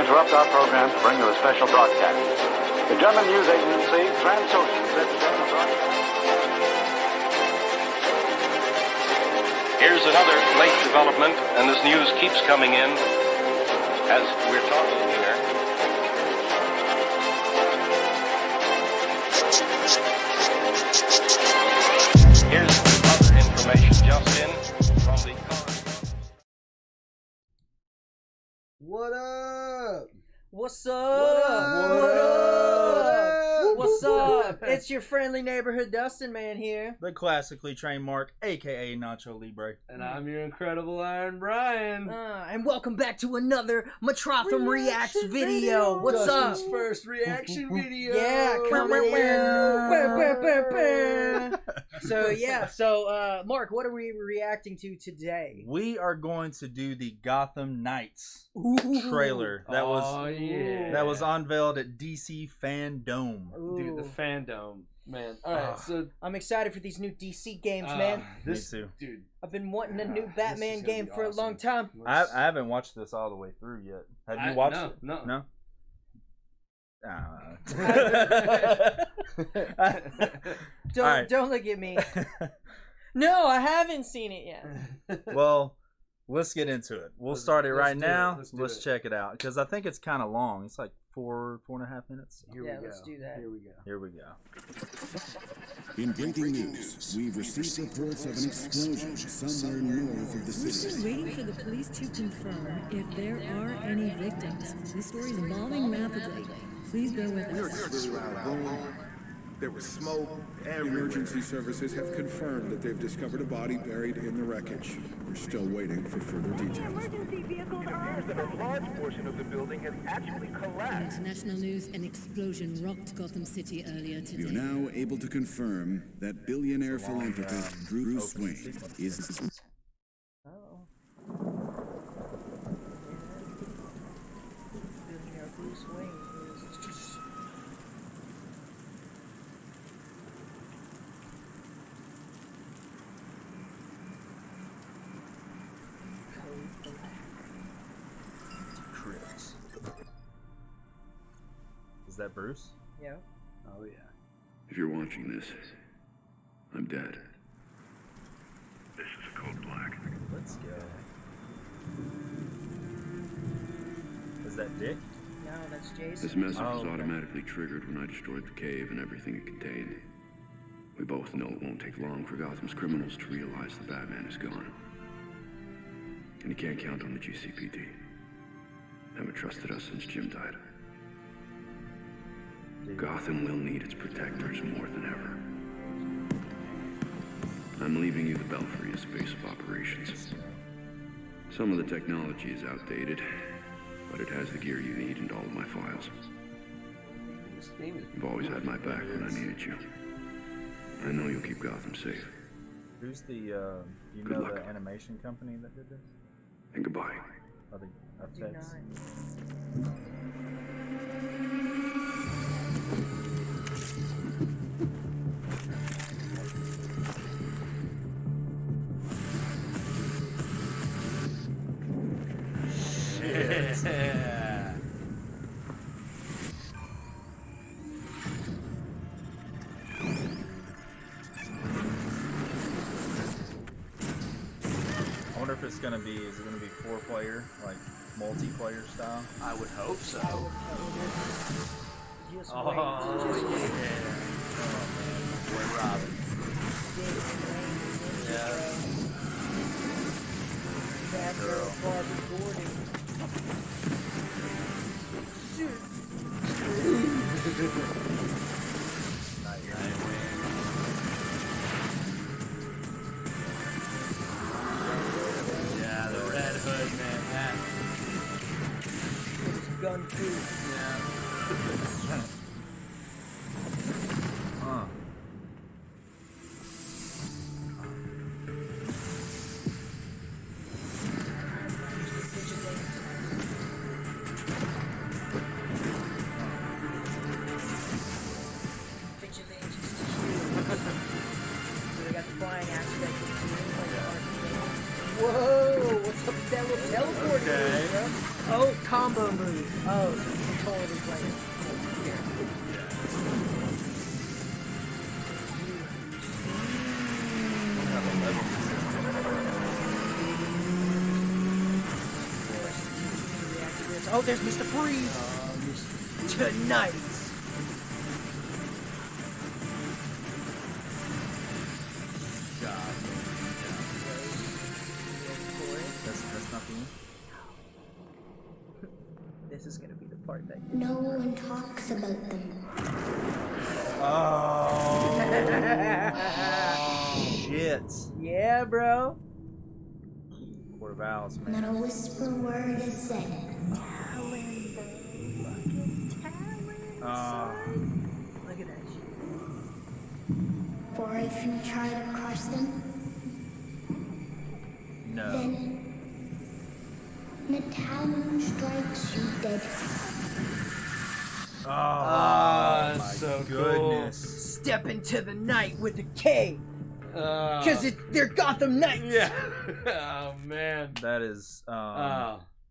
interrupt our program to bring you a special broadcast. The German news agency Transocean said to the broadcast. Here's another late development, and this news keeps coming in as we're talking here. Here's other information just in from the... What up? What's up? What's up? It's your friendly neighborhood Dustin man here. The classically trained Mark, aka Nacho Libre. And I'm your incredible Iron Brian. And welcome back to another Metrotham Reacts video. What's Dustin's up? first reaction video. Yeah, coming in. So Mark, what are we reacting to today? We are going to do the Gotham Knights trailer that was unveiled at DC Fandome. Dude, the Fandome, man. All right, so I'm excited for these new DC games, man. Me too. Dude, I've been wanting a new Batman game for a long time. I haven't watched this all the way through yet. Have you watched it? No. Don't look at me. No, I havenn't seen it yet. Well, let's get into it. Let's start it right now. Let's check it out because I think it's kind of long. It's like 4.5 minutes. Let's do that. Here we go. In breaking news, we've received reports of an explosion somewhere north of the We're still city. waiting for the police to confirm if there are any victims. This story is evolving rapidly. Please bear with us. There was smoke. Emergency services have confirmed that they've discovered a body buried in the wreckage. We're still waiting for further details. In international news, an explosion rocked Gotham City earlier today. We are now able to confirm that billionaire philanthropist Bruce Wayne is... Oh. Billionaire Bruce Wayne is just... Chris. Is that Bruce? Yeah. Oh yeah. If you're watching this, I'm dead. This is a code black. Let's go. Is that Dick? No, that's Jason. This message was okay. automatically triggered when I destroyed the cave and everything it contained. We both know it won't take long for Gotham's criminals to realize the Batman is gone. And you can't count on the GCPD. Haven't trusted us since Jim died. Gotham will need its protectors more than ever. I'm leaving you the Belfry as base of operations. Some of the technology is outdated, but it has the gear you need and all of my files. You've always had my back when I needed you. I know you'll keep Gotham safe. Who's the, you Good know luck. the animation company that did this? And goodbye. Or the effects? Yeah. I wonder if it's gonna be, is it gonna be 4-player, like multiplayer style? I would hope so. Just Oh, wait. Boy Robin. Yeah. Batgirl, Barbie Gordon. Yeah, the Red Hood, man. It's gun proof. freeze. Oh, so you can totally play it. Oh, there's Mr. Freeze. Tonight. That's not the one. This is gonna be the part that. No one talks about them. Oh. Shit. Yeah, bro. Quarter vowels, man. Not a whisper word is said. Look at that shit. For if you try to crush them, No. then Metrotham strikes you dead. Oh, my so goodness. Step into the night with a K. Cool. Because they're Gotham Knights. Yeah. Oh man. That is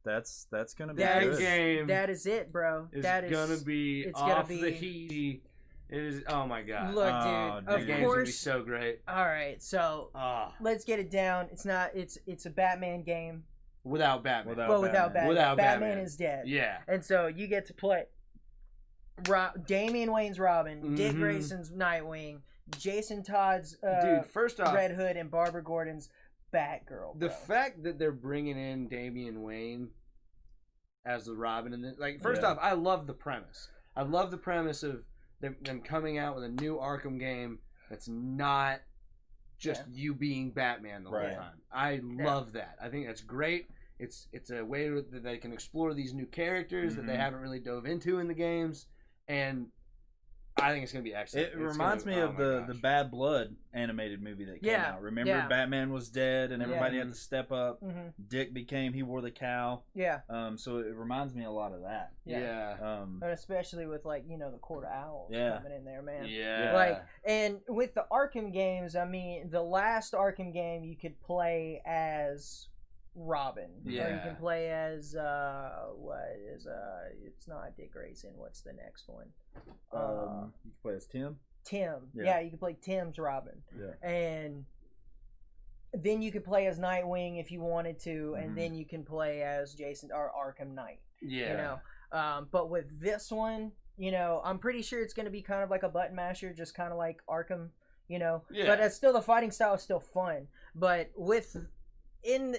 that's gonna be That good. is, game that is it, bro. It's That is gonna be it's off gonna be, the heat. It is. Oh my god. Look, Oh, dude. dude. That Of game's gonna be course. so great. All right, so let's get it down. It's not. It's a Batman game. Without Batman. Without Well, without Batman. Without Batman Batman. is dead. Yeah. And so you get to play Damian Wayne's Robin, Dick Mhm. Grayson's Nightwing, Jason Todd's Dude, first off, Red Hood, and Barbara Gordon's Batgirl. the bro. fact that they're bringing in Damian Wayne as the Robin, and like, first Yeah. off, I love the premise. I love the premise of them coming out with a new Arkham game that's not just you being Batman the whole Right. time. I love that. I think that's great. It's a way that they can explore these new characters that they Mhm. haven't really dove into in the games, and I think it's going to be excellent. It reminds me of the Bad Blood animated movie that came Yeah, out. Remember, yeah. Batman was dead and everybody Yeah. had to step up. Mhm. Dick he wore the cowl. Yeah. So it reminds me a lot of that. Yeah. And especially with the Court of Owls Yeah. coming in there, man. Yeah. And with the Arkham games, I mean, the last Arkham game you could play as Robin. Or you Yeah. can play as it's not Dick Grayson. What's the next one? You can play as Tim. Tim. Yeah. Yeah, you can play Tim's Robin. Yeah. And then you could play as Nightwing if you wanted to, and Mhm. then you can play as Jason or Arkham Knight. Yeah. You know, but with this one, I'm pretty sure it's going to be kind of like a button masher, just kind of like Arkham. Yeah. But it's still, the fighting style is still fun. But with in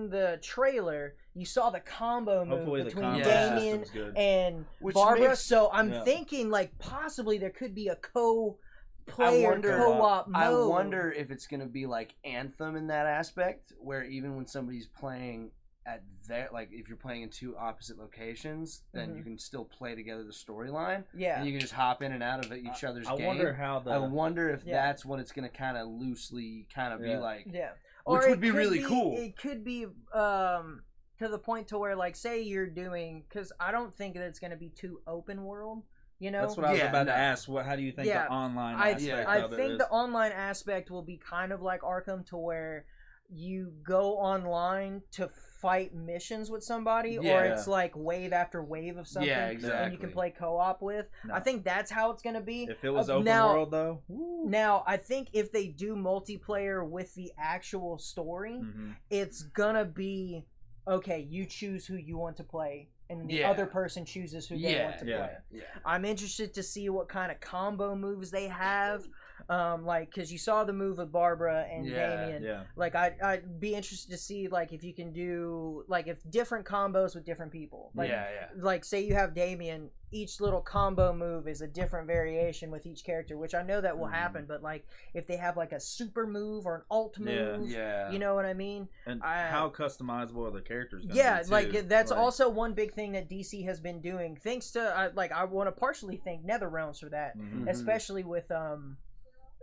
the trailer, you saw the combo move Hopefully the between combo Damian system's good. and Which Barbara. makes- So I'm Yeah. thinking possibly there could be a I co-player wonder- co-op mode. I wonder if it's going to be like Anthem in that aspect, where even when somebody's playing at if you're playing in two opposite locations, then you can still play together the storyline. Yeah. And you can just hop in and out of each other's I game. wonder how I wonder if Yeah. that's what it's going to kind of loosely be like. Yeah. Which Or would it be could really cool. It could be to the point to where, say you're doing, because I don't think that it's going to be too open world. That's what I was Yeah, about no. to ask. How do you think Yeah, the online I aspect of it think is? the online aspect will be kind of like Arkham, to where you go online to fight missions with somebody, or Yeah. it's like wave after wave of something, Yeah, and you exactly. can play co-op with. No. I think that's how it's going to be. If it was open now, world though, Now, I think if they do multiplayer with the actual story, Mhm. it's gonna be okay. You choose who you want to play, and the Yeah. other person chooses who they want to Yeah. play. Yeah. I'm interested to see what kind of combo moves they have, because you saw the move with Barbara and Yeah. Damian. yeah. I'd be interested to see if you can do if different combos with different people. Yeah. Say you have Damian, each little combo move is a different variation with each character, which I know that will happen. But if they have a super move or an alt move, Yeah. you know what I mean? And how customizable are the characters? Gonna Yeah, be too? that's also one big thing that DC has been doing. Thanks to I want to partially thank NetherRealms for that, Mhm. especially with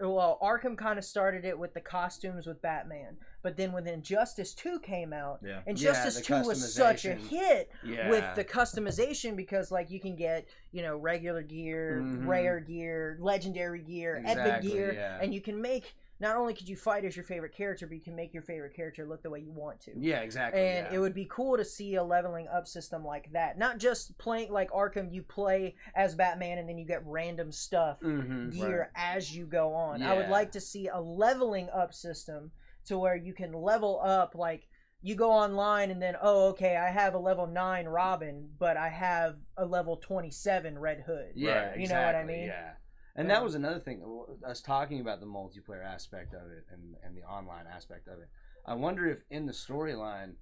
Arkham kind of started it with the costumes with Batman, but then when Injustice 2 came out, Yeah. Injustice the 2 was such a customization. hit Yeah. with the customization, because you can get regular gear, Mhm. rare gear, legendary gear, epic Exactly, gear, yeah. and you can make not only could you fight as your favorite character, but you can make your favorite character look the way you want to. Yeah, exactly. And it would be cool to see a leveling up system like that. Not just playing like Arkham, you play as Batman and then you get random stuff, gear as you go on. I would like to see a leveling up system to where you can level up, like, you go online and then, oh, okay, I have a level 9 Robin, but I have a level 27 Red Hood. Yeah, you know what I mean? Yeah. And that was another thing, us talking about the multiplayer aspect of it and the online aspect of it. I wonder if in the storyline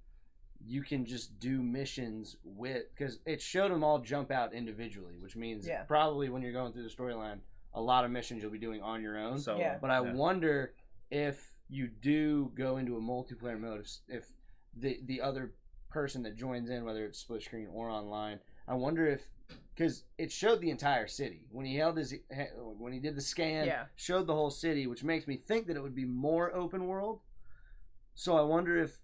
you can just do missions with, because it showed them all jump out individually, which means probably when you're going through the storyline, a lot of missions you'll be doing on your own. So, but I wonder if you do go into a multiplayer mode, if the other person that joins in, whether it's split screen or online, I wonder if, because it showed the entire city when he did the scan, showed the whole city, which makes me think that it would be more open world. So I wonder if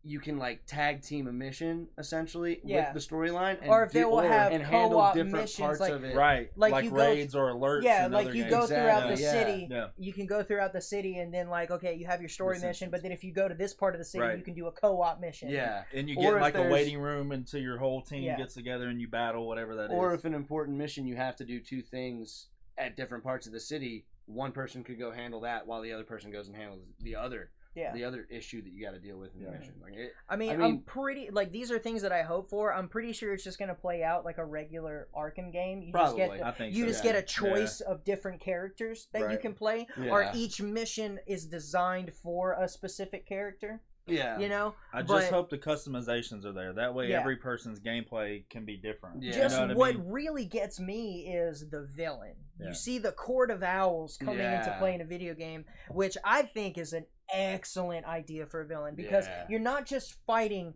you can like tag team a mission essentially with the storyline, or if they will have co-op different missions, parts like, of it, right? Like raids or alerts. Yeah, in like other you games. go throughout the city. Yeah. You can go throughout the city, and then like, okay, you have your story mission, but then if you go to this part of the city, you can do a co-op mission. Yeah, and you get like a waiting room until your whole team gets together and you battle whatever that is. Or if an important mission, you have to do two things at different parts of the city. One person could go handle that while the other person goes and handles the other. The other issue that you got to deal with in the mission. Like I mean, I'm pretty, like, these are things that I hope for. I'm pretty sure it's just going to play out like a regular Arkham game. You probably. Just get a choice of different characters that you can play, or each mission is designed for a specific character. Yeah. You know? I just hope the customizations are there. That way every person's gameplay can be different. Yeah. Just what really gets me is the villain. Yeah. You see the Court of Owls coming into play in a video game, which I think is an excellent idea for a villain, because you're not just fighting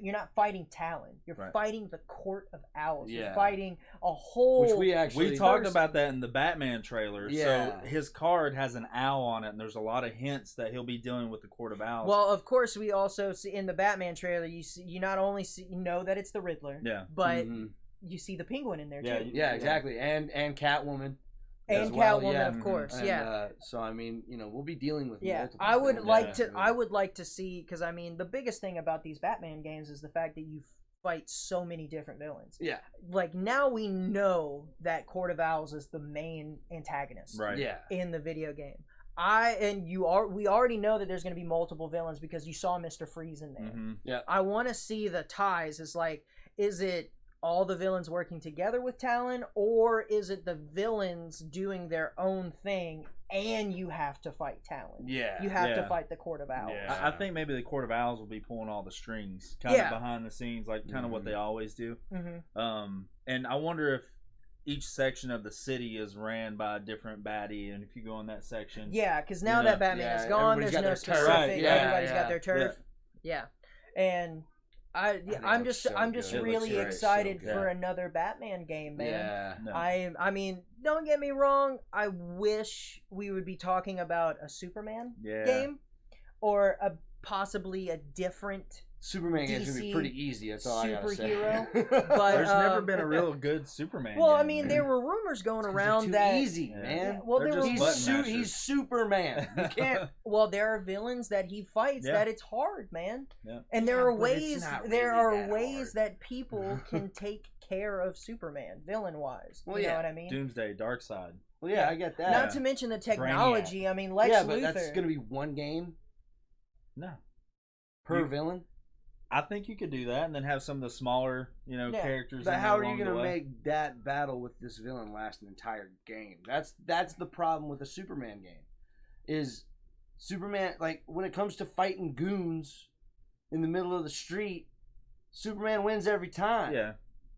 you're not fighting Talon, you're fighting the Court of Owls. You're fighting a whole, which we talked about that in the Batman trailer. So his card has an owl on it, and there's a lot of hints that he'll be dealing with the Court of Owls. Well, of course, we also see in the Batman trailer, you not only know that it's the Riddler, but you see the Penguin in there too. Yeah, exactly, and Catwoman. And Catwoman, of course, and, so I mean, you know, we'll be dealing with multiple. I would like to see, because I mean, the biggest thing about these Batman games is the fact that you fight so many different villains. Yeah, like now we know that Court of Owls is the main antagonist. Right. Yeah. In the video game, we already know that there's going to be multiple villains because you saw Mr. Freeze in there. Yeah. I want to see the ties. Is it all the villains working together with Talon, or is it the villains doing their own thing and you have to fight Talon? Yeah. You have to fight the Court of Owls. Yeah. I think maybe the Court of Owls will be pulling all the strings, kind of behind the scenes, like kind of what they always do. And I wonder if each section of the city is ran by a different baddie, and if you go in that section... Yeah, because now that Batman is gone, there's no specific... Everybody's got their turf. Yeah. And... I'm just really excited for another Batman game, man. Yeah. I mean, don't get me wrong. I wish we would be talking about a Superman game, or possibly a different Superman game's gonna be pretty easy. That's all I gotta say. But there's never been a real good Superman. Well, game, I mean, there were rumors going around that easy, man. Yeah, well, he's Superman. You can't. Well, there are villains that he fights that it's hard, man. Yeah. And there are ways that people can take care of Superman, villain wise. Well, you know what I mean? Doomsday, Darkseid. Well, yeah, I get that. Not to mention the technology. Brainiac. I mean, Lex Luthor. But that's gonna be one game. No. Per villain. I think you could do that and then have some of the smaller, characters. But how are you going to make that battle with this villain last an entire game? That's the problem with a Superman game. Is Superman, like, when it comes to fighting goons in the middle of the street, Superman wins every time. Yeah.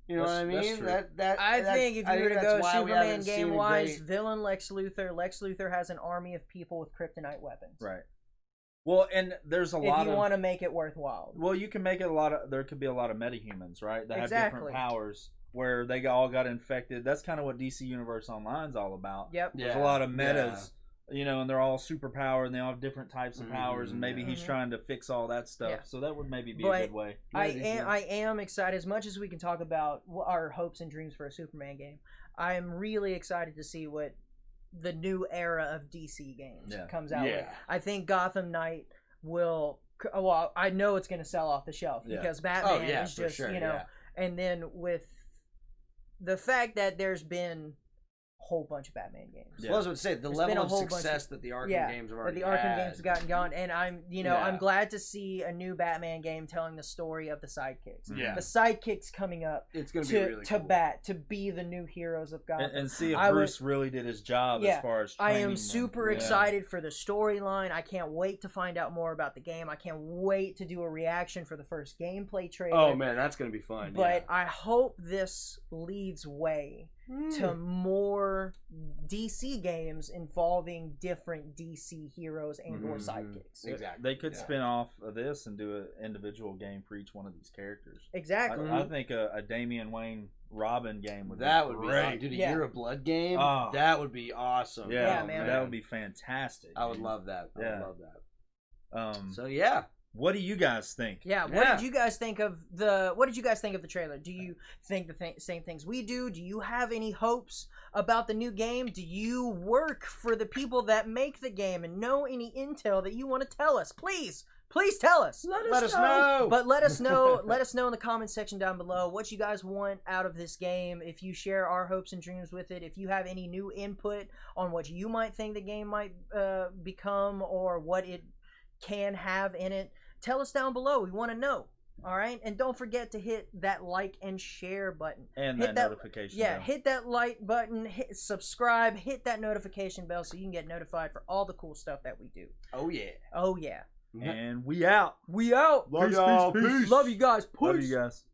You know what I mean? I think if you were to go Superman game wise, villain Lex Luthor has an army of people with kryptonite weapons. Right. Well, and there's a lot of... If you want to make it worthwhile. Well, you can make it there could be a lot of metahumans, right? That have different powers where they all got infected. That's kind of what DC Universe Online's all about. Yep. There's a lot of metas, and they're all superpowered, and they all have different types of powers, and maybe he's trying to fix all that stuff. Yeah. So that would maybe be a good way. I am excited. As much as we can talk about our hopes and dreams for a Superman game, I am really excited to see what the new era of DC games comes out. Yeah. With. I think Gotham Knight will. Well, I know it's going to sell off the shelf because Batman is just and then with the fact that there's been whole bunch of Batman games. Well, I was going to say the level of success that the Arkham games have already games have gotten gone, and I'm glad to see a new Batman game telling the story of the sidekicks. Yeah, the sidekicks coming up. It's going to be really cool. to be the new heroes of Gotham, and see if Bruce really did his job as far as training I am super excited for the storyline. I can't wait to find out more about the game. I can't wait to do a reaction for the first gameplay trailer. Oh man, that's going to be fun. But I hope this leads way to more DC games involving different DC heroes and or sidekicks. Exactly. They could spin off of this and do an individual game for each one of these characters. Exactly. I think a Damian Wayne Robin game would be great. Dude, a Year of Blood game? That would be awesome. Yeah, man. That would be fantastic. I would love that. I would love that. So what do you guys think? What did you guys think of the trailer? Do you think the same things we do? Do you have any hopes about the new game? Do you work for the people that make the game and know any intel that you want to tell us? Please tell us. Let us know. But let us know. Let us know in the comment section down below what you guys want out of this game. If you share our hopes and dreams with it, if you have any new input on what you might think the game might become or what it can have in it, tell us down below. We want to know. All right, and don't forget to hit that like and share button and that notification bell. Hit that like button, hit subscribe, hit that notification bell so you can get notified for all the cool stuff that we do. Oh yeah. Oh yeah. And we out. We out. Love y'all. Peace. Love you guys. Peace. Love you guys.